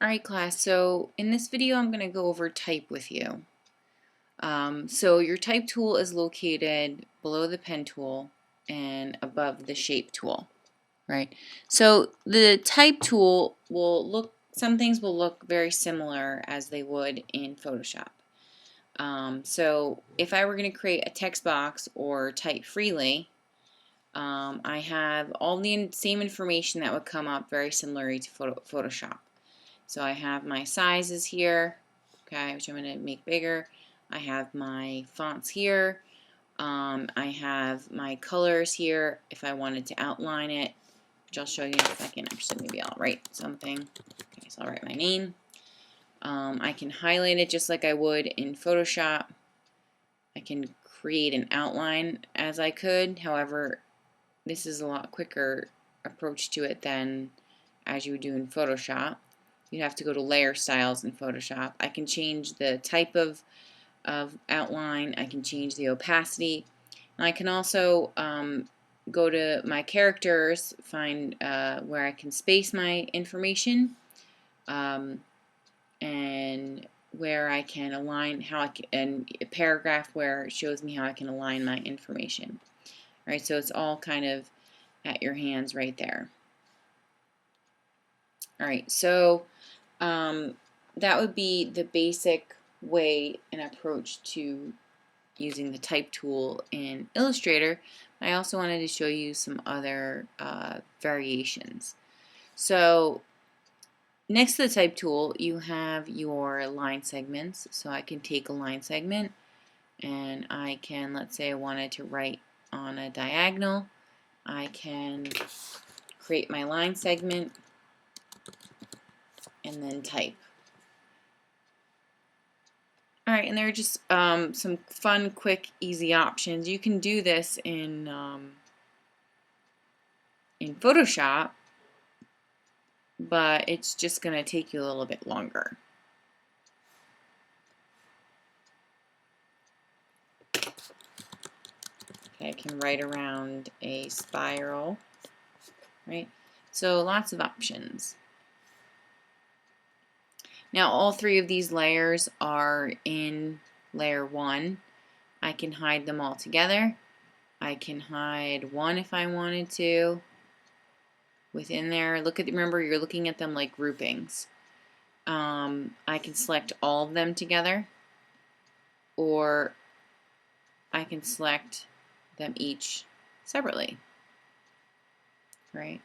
Alright class, so in this video I'm going to go over type with you. So your type tool is located below the pen tool and above the shape tool, right? So the type tool will look, some things will look very similar as they would in Photoshop. So if I were going to create a text box or type freely, I have all the same information that would come up very similarly to Photoshop. So I have my sizes here, okay, which I'm going to make bigger. I have my fonts here. I have my colors here if I wanted to outline it, which I'll show you in a second. Actually, maybe I'll write something. Okay, so I'll write my name. I can highlight it just like I would in Photoshop. I can create an outline as I could. However, this is a lot quicker approach to it than as you would do in Photoshop. You'd have to go to layer styles in Photoshop. I can change the type of outline. I can change the opacity. And I can also go to my characters, find where I can space my information, and where I can align how I can, and a paragraph where it shows me how I can align my information. All right, so it's all kind of at your hands right there. All right, so that would be the basic way and approach to using the type tool in Illustrator. I also wanted to show you some other variations. So next to the type tool you have your line segments. So I can take a line segment and I can, let's say I wanted to write on a diagonal, I can create my line segment and then type. Alright, and there are just some fun, quick, easy options. You can do this in Photoshop, but it's just going to take you a little bit longer. Okay, I can write around a spiral, right? So lots of options. Now all three of these layers are in layer 1. I can hide them all together. I can hide one if I wanted to. Within there, remember you're looking at them like groupings. I can select all of them together, or I can select them each separately. Right?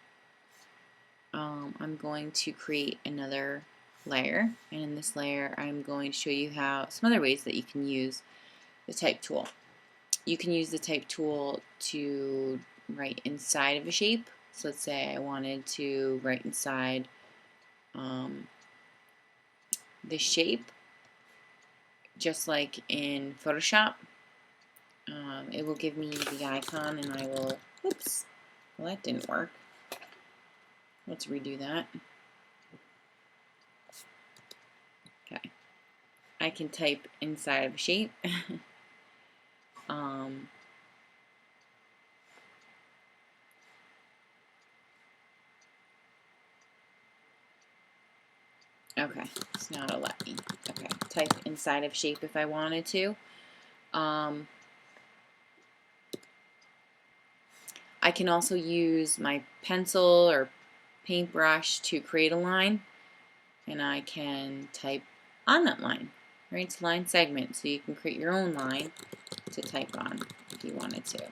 I'm going to create another layer, and in this layer I'm going to show you some other ways that you can use the type tool. You can use the type tool to write inside of a shape. So let's say I wanted to write inside the shape, just like in Photoshop. It will give me the icon and I will, oops, well that didn't work. Let's redo that. Okay. I can type inside of a shape. Okay, so now it'll let me. Okay, type inside of shape if I wanted to. I can also use my pencil or paintbrush to create a line, and I can type on that line. Right, it's line segment, so you can create your own line to type on if you wanted to.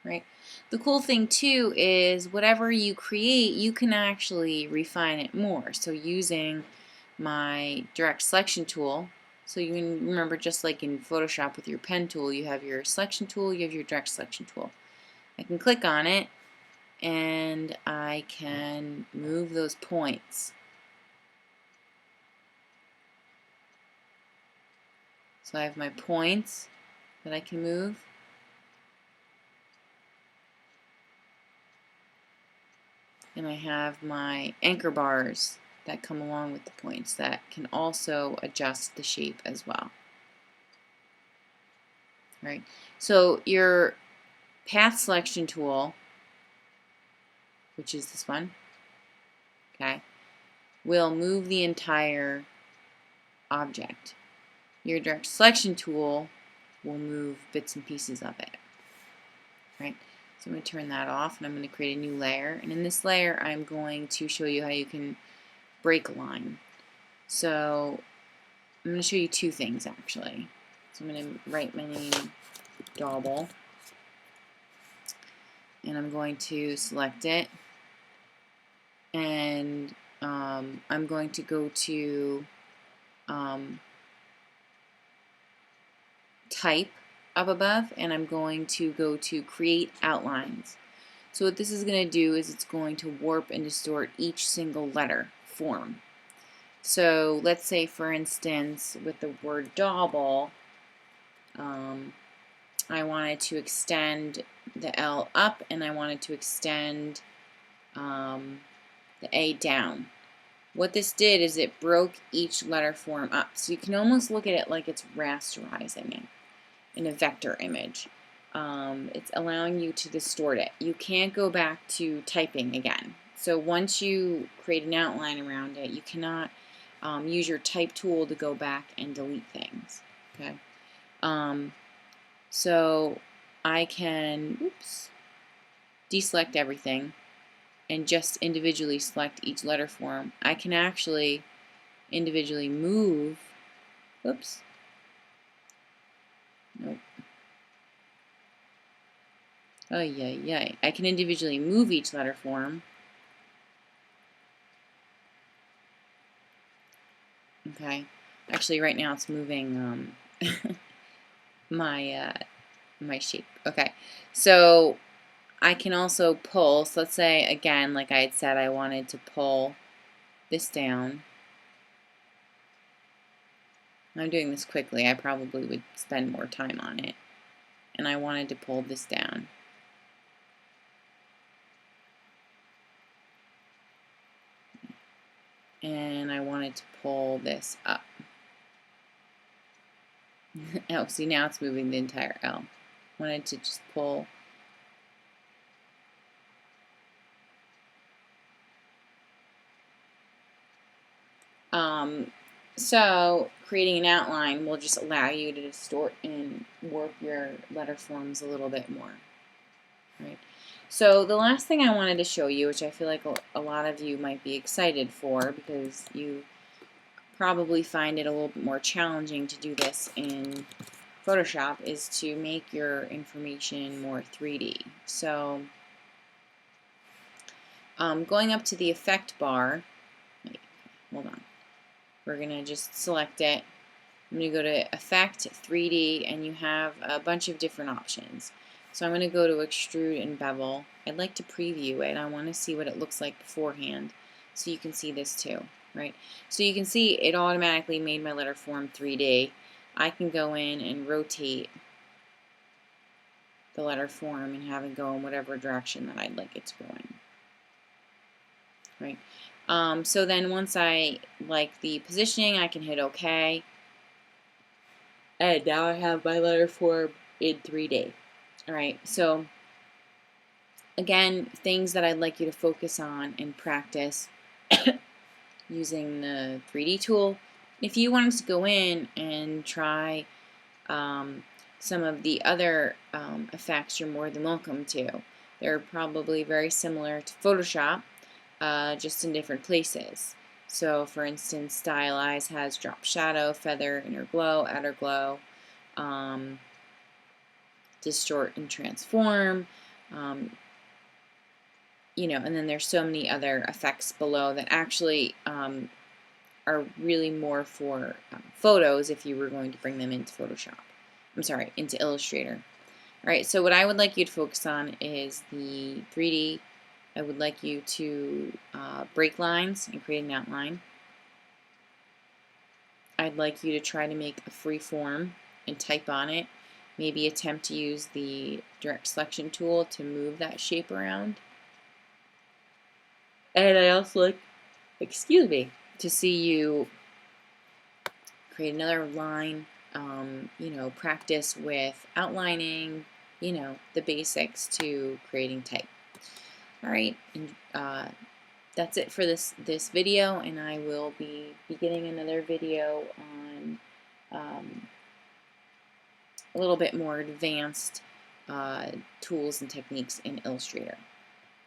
Right. The cool thing too is whatever you create, you can actually refine it more. So using my direct selection tool, so you can remember, just like in Photoshop with your pen tool, you have your selection tool, you have your direct selection tool. I can click on it and I can move those points. So I have my points that I can move. And I have my anchor bars that come along with the points that can also adjust the shape as well. Right. So your path selection tool, which is this one, okay, will move the entire object. Your direct selection tool will move bits and pieces of it. Right? So I'm going to turn that off and I'm going to create a new layer. And in this layer I'm going to show you how you can break a line. So I'm going to show you two things actually. So I'm going to write my name, Dauble, and I'm going to select it, and I'm going to go to type up above, and I'm going to go to create outlines. So what this is going to do is it's going to warp and distort each single letter form. So let's say, for instance, with the word Dauble, I wanted to extend the L up and I wanted to extend the A down. What this did is it broke each letter form up. So you can almost look at it like it's rasterizing it in a vector image. It's allowing you to distort it. You can't go back to typing again. So once you create an outline around it, you cannot use your type tool to go back and delete things. Okay. So I can deselect everything and just individually select each letter form. I can actually individually move, nope. Oh, yeah. I can individually move each letter form. Okay. Actually, right now it's moving my shape. Okay. So I can also pull. So let's say, again, like I had said, I wanted to pull this down. I'm doing this quickly. I probably would spend more time on it. And I wanted to pull this down. And I wanted to pull this up. Oh, see, now it's moving the entire L. Wanted to just pull. So creating an outline will just allow you to distort and warp your letter forms a little bit more. Right. So the last thing I wanted to show you, which I feel like a lot of you might be excited for because you probably find it a little bit more challenging to do this in Photoshop, is to make your information more 3D. So going up to the effect bar, hold on. We're going to just select it. I'm going to go to Effect, 3D, and you have a bunch of different options. So I'm going to go to Extrude and Bevel. I'd like to preview it. I want to see what it looks like beforehand so you can see this too, right? So you can see it automatically made my letter form 3D. I can go in and rotate the letter form and have it go in whatever direction that I'd like it to go in, right? So then once I like the positioning, I can hit OK. And now I have my letter form in 3D. Alright, so again, things that I'd like you to focus on and practice using the 3D tool. If you wanted to go in and try some of the other effects, you're more than welcome to. They're probably very similar to Photoshop, just in different places. So for instance, Stylize has drop shadow, feather, inner glow, outer glow, distort and transform, you know, and then there's so many other effects below that actually are really more for photos if you were going to bring them into Photoshop. I'm sorry, into Illustrator. Alright, so what I would like you to focus on is the 3D. I would like you to break lines and create an outline. I'd like you to try to make a free form and type on it. Maybe attempt to use the direct selection tool to move that shape around. And I also like, to see you create another line, you know, practice with outlining, you know, the basics to creating type. All right, and that's it for this video, and I will be beginning another video on a little bit more advanced tools and techniques in Illustrator.